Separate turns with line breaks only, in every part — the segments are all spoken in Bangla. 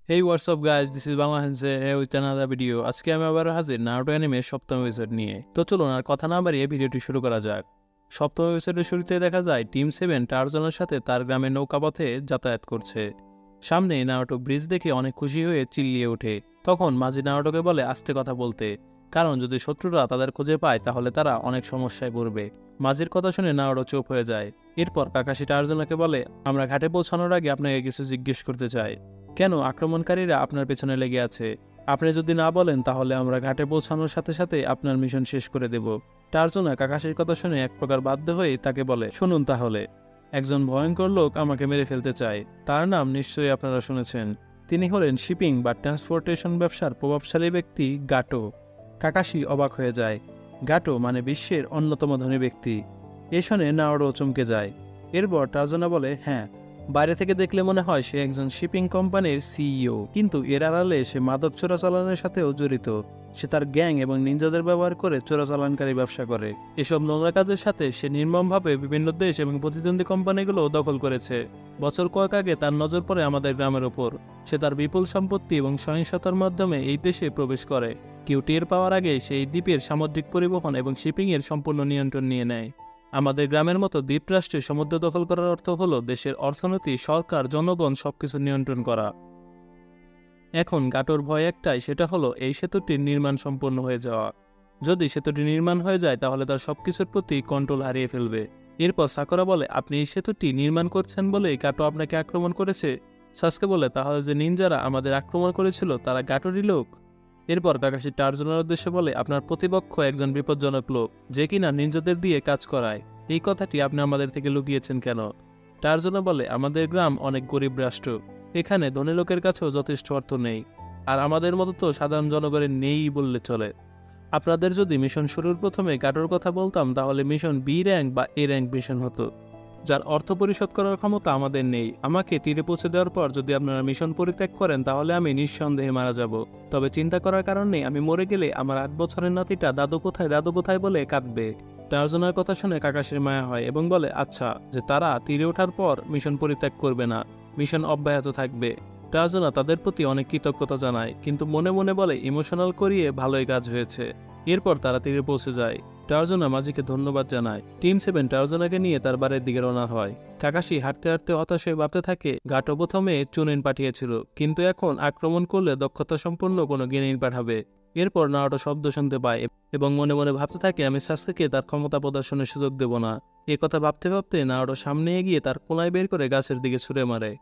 Hey WhatsApp guys, this is Bangla হ্যান্সে উইথ অ্যানাদার ভিডিও। আজকে আমি আবার হাজির নারুটো অ্যানিমের সপ্তম এপিসোড নিয়ে। তো চলুন আর কথা না বাড়িয়ে ভিডিওটি শুরু করা যাক। সপ্তম এপিসোডের শুরুতে দেখা যায় টিম 7 টারজানের সাথে তার গ্রামের নৌকাপথে যাতায়াত করছে। সামনে নারুটো ব্রিজ দেখে অনেক খুশি হয়ে চিল্লিয়ে ওঠে। তখন মাঝি নারুটোকে বলে আস্তে কথা বলতে, কারণ যদি শত্রুরা তাদের খুঁজে পায় তাহলে তারা অনেক সমস্যায় পড়বে। মাঝির কথা শুনে নারুটো চুপ হয়ে যায়। এরপর কাকাশি টারজানকে বলে, আমরা ঘাটে পৌঁছানোর আগে আপনাকে কিছু জিজ্ঞেস করতে চাই। কেন আক্রমণকারীরা আপনার পেছনে লেগে আছে? আপনি যদি না বলেন তাহলে আমরা ঘাটে পৌঁছানোর সাথে সাথে আপনার মিশন শেষ করে দেব। টারজানা কাকাশির কথা শুনে এক প্রকার বাধ্য হয়ে তাকে বলে, শুনুন তাহলে, একজন ভয়ঙ্কর লোক আমাকে মেরে ফেলতে চায়। তার নাম নিশ্চয়ই আপনারা শুনেছেন। তিনি হলেন শিপিং বা ট্রান্সপোর্টেশন ব্যবসার প্রভাবশালী ব্যক্তি গাটো। কাকাশি অবাক হয়ে যায়। গাটো মানে বিশ্বের অন্যতম ধনী ব্যক্তি। এ শুনে নাওরো চমকে যায়। এরপর টারজানা বলে, হ্যাঁ, বাইরে থেকে দেখলে মনে হয় সে একজন শিপিং কোম্পানির সিইও, কিন্তু এর আড়ালে সে মাদক চোরাচালানের সাথেও জড়িত। সে তার গ্যাং এবং নিনজাদের ব্যবহার করে চোরাচালানকারী ব্যবসা করে। এসব নোংরা কাজের সাথে সে নির্মমভাবে বিভিন্ন দেশ এবং প্রতিদ্বন্দ্বী কোম্পানিগুলো দখল করেছে। বছর কয়েক আগে তার নজর পড়ে আমাদের গ্রামের ওপর। সে তার বিপুল সম্পত্তি এবং সহিংসতার মাধ্যমে এই দেশে প্রবেশ করে। কেউ টের পাওয়ার আগে সেই দ্বীপের সামুদ্রিক পরিবহন এবং শিপিংয়ের সম্পূর্ণ নিয়ন্ত্রণ নিয়ে নেয়। আমাদের গ্রামের মতো দ্বীপরাষ্ট্রে সমুদ্র দখল করার অর্থ হলো দেশের অর্থনীতি, সরকার, জনগণ সবকিছু নিয়ন্ত্রণ করা। এখন গাটোর ভয় একটাই, সেটা হলো এই সেতুটির নির্মাণ সম্পূর্ণ হয়ে যাওয়া। যদি সেতুটি নির্মাণ হয়ে যায় তাহলে তার সবকিছুর প্রতি কন্ট্রোল হারিয়ে ফেলবে। এরপর সাকুরা বলে, আপনি এই সেতুটি নির্মাণ করছেন বলেই গাটো আপনাকে আক্রমণ করেছে? সাসকে বলে, তাহলে যে নিনজারা আমাদের আক্রমণ করেছিল তারা গাটোরই লোক? এরপর কাকাশি টারজানার উদ্দেশ্যে বলে, আপনার প্রতিপক্ষ একজন বিপজ্জনক লোক, যে কিনা নিনজাদের দিয়ে কাজ করায়। এই কথাটি আপনি আমাদের থেকে লুকিয়েছেন কেন? টারজানা বলে, আমাদের গ্রাম অনেক গরিব রাষ্ট্র। এখানে ধনী লোকের কাছেও যথেষ্ট অর্থ নেই, আর আমাদের মতো তো সাধারণ জনগণের নেই বললে চলে। আপনাদের যদি মিশন শুরুর প্রথমে গাটোর কথা বলতাম তাহলে মিশন বি র্যাঙ্ক বা এ র্যাঙ্ক মিশন হতো, যার অর্থ পরিশোধ করার ক্ষমতা আমাদের নেই। আমাকে তীরে পৌঁছে দেওয়ার পর যদি আপনারা মিশন পরিত্যাগ করেন তাহলে আমি নিঃসন্দেহে মারা যাব। তবে চিন্তা করার কারণ নেই, আমি মরে গেলে আমার 8 বছরের নাতিটা দাদু কোথায় বলে কাঁদবে। টারজানার কথা শুনে কাকাশির মায়া হয় এবং বলে, আচ্ছা, যে তারা তীরে ওঠার পর মিশন পরিত্যাগ করবে না, মিশন অব্যাহত থাকবে। টারজানা তাদের প্রতি অনেক কৃতজ্ঞতা জানায়, কিন্তু মনে মনে বলে ইমোশনাল করিয়ে ভালোই কাজ হয়েছে। এরপর তারা তীরে পৌঁছে যায়। টারজানা মাঝিকে ধন্যবাদ জানায়। টিম 7 টারজানাকে নিয়ে তার বাড়ির দিকে রওনা হয়। কাকাশি হাঁটতে হাঁটতে হতাশ হয়ে ভাবতে থাকে, গাটো প্রথমে চুনিন পাঠিয়েছিল, কিন্তু এখন আক্রমণ করলে দক্ষতা সম্পন্ন কোনো গেনিন পাঠাবে। এরপর নারুটো শব্দ শুনতে পায় এবং মনে মনে ভাবতে থাকে, আমি সাসুকে তার ক্ষমতা প্রদর্শনের সুযোগ দেব না। এ কথা ভাবতে ভাবতে নারুটো সামনে এগিয়ে তার কোনায় বের করে গাছের দিকে ছুঁড়ে মারে।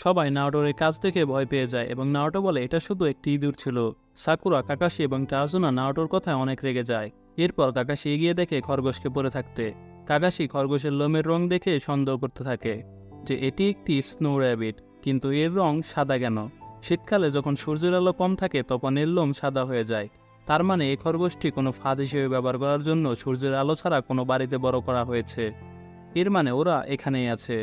সবাই নারুটোর এই কাজ দেখে ভয় পেয়ে যায় এবং নারুটো বলে, এটা শুধু একটি ইঁদুর ছিল। সাকুরা, কাকাশি এবং টারজানা নারুটোর কথায় অনেক রেগে যায়। এরপর কাকাশি এগিয়ে দেখে খরগোশকে পড়ে থাকতে। কাকাশি খরগোশের লোমের রং দেখে সন্দেহ করতে থাকে যে এটি একটি স্নো র্যাবিট, কিন্তু এর রং সাদা কেন? শীতকালে যখন সূর্যের আলো কম থাকে তখন এর লোম সাদা হয়ে যায়। তার মানে এই খরগোশটি কোনো ফাঁদ হিসেবে ব্যবহার করার জন্য সূর্যের আলো ছাড়া কোনো বাড়িতে বড় করা হয়েছে। এর মানে ওরা এখানেই আছে।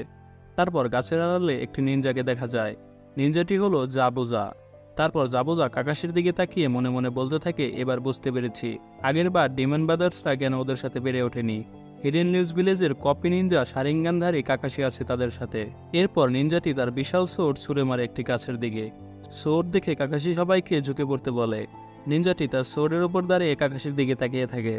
তারপর গাছের আড়ালে একটি নিনজাকে দেখা যায়। নিনজাটি হলো জাবুজা। তারপর জাবুজা কাকাশির দিকে তাকিয়ে মনে মনে বলতে থাকে, এবার বুঝতে পেরেছি আগের বার ডিমন ব্রাদার্সরা কেন ওদের সাথে বেড়ে ওঠেনি। হিডেন লিউজ ভিলেজের কপি নিনজা শারিঙ্গানধারী কাকাশি আছে তাদের সাথে। এরপর নিনজাটি তার বিশাল সোর্ড ছুঁড়ে মারে একটি গাছের দিকে। সোর্ড দেখে কাকাশি সবাইকে ঝুঁকে পড়তে বলে। নিনজাটি তার সোর্ডের উপর দাঁড়িয়ে কাকাশির দিকে তাকিয়ে থাকে।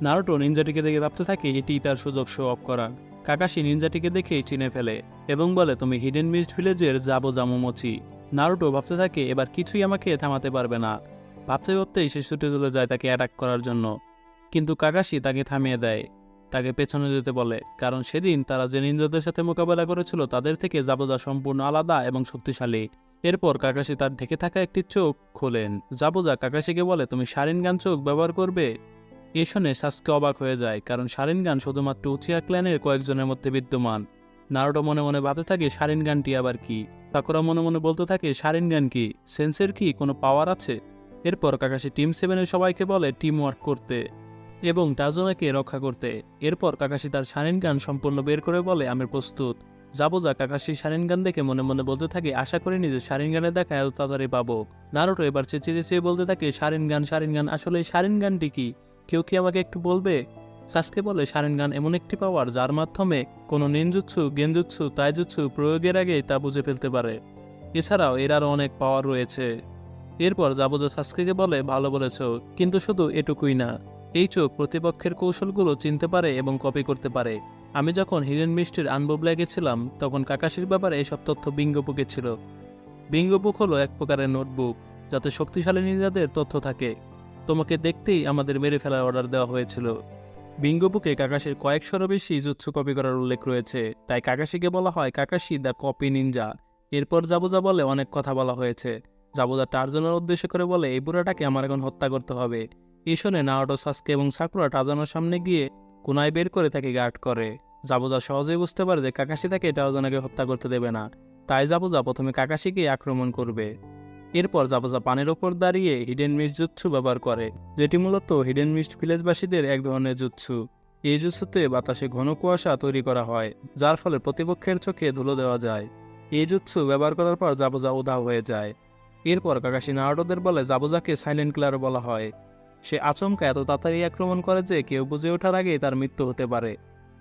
নারুটো নিনজাটিকে দেখে ভাবতে থাকে এটিই তার সুযোগ শো অফ করার। কাকাশি নিনজাটিকে দেখেই চিনে ফেলে এবং বলে, তুমি হিডেন মিস্ট ভিলেজের জাবোজামোমোচি। নারুটো ভাবতে থাকে এবার কিছুই আমাকে থামাতে পারবে না। ভাবতে ভাবতেই সে ছুটে চলে যায় তাকে অ্যাটাক করার জন্য, কিন্তু কাকাশি তাকে থামিয়ে দেয়, তাকে পেছনে যেতে বলে, কারণ সেদিন তারা যে নিনজাদের সাথে মোকাবেলা করেছিল তাদের থেকে জাবোজা সম্পূর্ণ আলাদা এবং শক্তিশালী। এরপর কাকাশি তার ঢেকে থাকা একটি চোখ খোলেন। জাবোজা কাকাশিকে বলে, তুমি শারিনগান চোখ ব্যবহার করবে? এ শুনে সাসকে অবাক হয়ে যায়, কারণ শারিনগান শুধুমাত্র উচিয়া ক্ল্যানের কয়েকজনের মধ্যে বিদ্যমান। নারুটো মনে মনে ভাবতে থাকে শারিনগানটি আবার কি। সাকুরা মনে মনে বলতে থাকে, শারিনগান কি? সেন্সের কি কোনো পাওয়ার আছে? এরপর কাকাশি টিম 7 সবাইকে বলে টিম ওয়ার্ক করতে এবং টারজানাকে রক্ষা করতে। এরপর কাকাশি তার শারিনগান সম্পূর্ণ বের করে বলে, আমি প্রস্তুত। জাবোজা কাকাশি শারিনগান দেখে মনে মনে বলতে থাকে, আশা করিনি যে শারিনগানের দেখা এত তাড়াতাড়ি পাবো। নারুটো এবার চেঁচিয়ে চেঁচিয়ে বলতে থাকে, শারিনগান, আসলে এই শারিনগানটি কি? কেউ কি আমাকে একটু বলবে? সাসকে বলে, শারিনগান এমন একটি পাওয়ার যার মাধ্যমে কোনো নিনজুৎসু, গেনজুৎসু, তাইজুৎসু প্রয়োগের আগেই তা বুঝে ফেলতে পারে। এছাড়াও এর আরও অনেক পাওয়ার রয়েছে। এরপর জাবুজা সাসকেকে বলে, ভালো বলেছ, কিন্তু শুধু এটুকুই না, এই চোখ প্রতিপক্ষের কৌশলগুলো চিনতে পারে এবং কপি করতে পারে। আমি যখন হিডেন মিস্ট্রির আনববলায় গেছিলাম তখন কাকাশির ব্যাপারে এইসব তথ্য বিঙ্গোপুকে ছিল। বিঙ্গোপুক হলো এক প্রকারের নোটবুক যাতে শক্তিশালী নির্জাদের তথ্য থাকে। তোমাকে দেখতেই আমাদের মেরে ফেলার অর্ডার দেওয়া হয়েছিল। বিঙ্গোপুকে কাকাশির কয়েকশোরও বেশি জুৎসু কপি করার উল্লেখ রয়েছে, তাই কাকাশিকে বলা হয় কাকাশি দ্য কপি নিনজা। এরপর জাবুজা বলে, অনেক কথা বলা হয়েছে। জাবুজা টারজানের উদ্দেশ্য করে বলে, এই বুড়াটাকে আমার এখন হত্যা করতে হবে। এই শুনে নাওটো, সাসকে এবং সাকুরা টারজানের সামনে গিয়ে কোনায় বের করে তাকে গার্ড করে। জাবুজা সহজেই বুঝতে পারে যে কাকাশি তাকে টারজানকে হত্যা করতে দেবে না, তাই জাবুজা প্রথমে কাকাশিকে আক্রমণ করবে। এরপর জাবুজা পানির ওপর দাঁড়িয়ে হিডেন মিস্ট জুৎসু ব্যবহার করে, যেটি মূলত হিডেন মিস্ট ভিলেজবাসীদের এক ধরনের জুৎসু। এই জুৎসুতে বাতাসে ঘন কুয়াশা তৈরি করা হয়, যার ফলে প্রতিপক্ষের চোখে ধুলো দেওয়া যায়। এই জুৎসু ব্যবহার করার পর জাবুজা উধাও হয়ে যায়। এরপর কাকাশি নারুটোদের বলে, জাবুজাকে সাইলেন্ট কিলার বলা হয়। সে আচমকা এত তাড়াতাড়ি আক্রমণ করে যে কেউ বুঝে ওঠার আগেই তার মৃত্যু হতে পারে।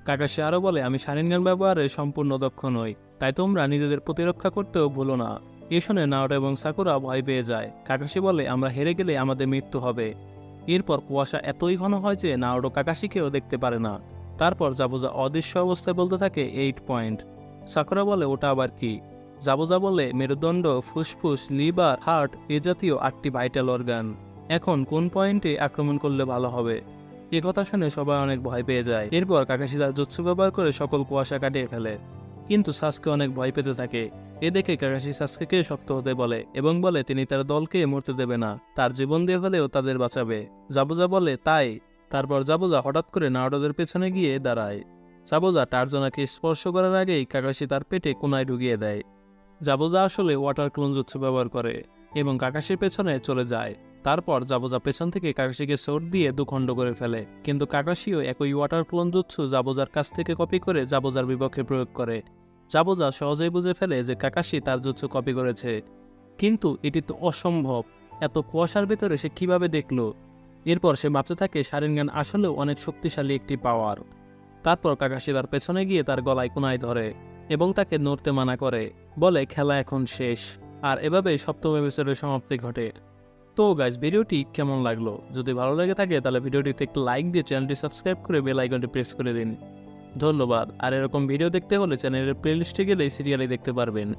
কাকাশি আরও বলে, আমি শারিনগান ব্যবহারে সম্পূর্ণ দক্ষ নই, তাই তোমরা নিজেদের প্রতিরক্ষা করতেও ভুলো না। এ শুনে নাওটো এবং সাকুরা ভয় পেয়ে যায়। কাকাশি বলে, আমরা হেরে গেলে আমাদের মৃত্যু হবে। এরপর কুয়াশা এতই ঘন হয় যে নাওটো কাকাশিকেও দেখতে পারে না। তারপর জাবুজা অদৃশ্য অবস্থায় বলতে থাকে 8 পয়েন্ট। সাকুরা বলে, ওটা আবার কি? জাবুজা বলে, মেরুদণ্ড, ফুসফুস, লিভার, হার্ট এ জাতীয় 8টি ভাইটাল অর্গান। এখন কোন পয়েন্টে আক্রমণ করলে ভালো হবে? এ কথা শুনে সবাই অনেক ভয় পেয়ে যায়। এরপর কাকাশি তার জুৎসু ব্যবহার করে সকল কুয়াশা কাটিয়ে ফেলে, কিন্তু সাসকে অনেক ভয় পেতে থাকে। এ দেখে কাকাশি সাসকেকে শক্ত হতে বলে এবং বলে তিনি তার দলকে মরতে দেবে না, তার জীবন দিয়ে হলেও তাদের বাঁচাবে। জাবুজা বলে, তাই? তারপর জাবুজা হঠাৎ করে নারুটোদের পেছনে গিয়ে দাঁড়ায়। জাবুজা টারজানাকে স্পর্শ করার আগেই কাকাশি তার পেটে কোনায় ঢুকিয়ে দেয়। জাবুজা আসলে ওয়াটার ক্লোন জুৎসু ব্যবহার করে এবং কাকাশির পেছনে চলে যায়। তারপর জাবুজা পেছন থেকে কাকাশিকে সোট দিয়ে দুখণ্ড করে ফেলে, কিন্তু কাকাশিও একই ওয়াটার ক্লোন জুৎসু জাবুজার কাছ থেকে কপি করে জাবুজার বিপক্ষে প্রয়োগ করে। জাবুজা সহজেই বুঝে ফেলে যে কাকাশি তার জুৎসু কপি করেছে, কিন্তু এটি তো অসম্ভব। এত কুয়াশার ভেতরে সে কিভাবে দেখল? এরপর সে ভাবতে থাকে শারিনগান আসলেও অনেক শক্তিশালী একটি পাওয়ার। তারপর কাকাশি তার পেছনে গিয়ে তার গলায় কোনায় ধরে এবং তাকে নড়তে মানা করে, বলে খেলা এখন শেষ। আর এভাবেই সপ্তম এপিসোডের সমাপ্তি ঘটে। তো গাইজ, ভিডিওটি কেমন লাগলো? যদি ভালো লেগে থাকে তাহলে ভিডিওটিতে একটু লাইক দিয়ে চ্যানেলটি সাবস্ক্রাইব করে বেল আইকনটি প্রেস করে দিন। ধন্যবাদ। আর এরকম ভিডিও দেখতে হলে চ্যানেলের প্লেলিস্টে গেলে সিরিয়ালে দেখতে পারবেন।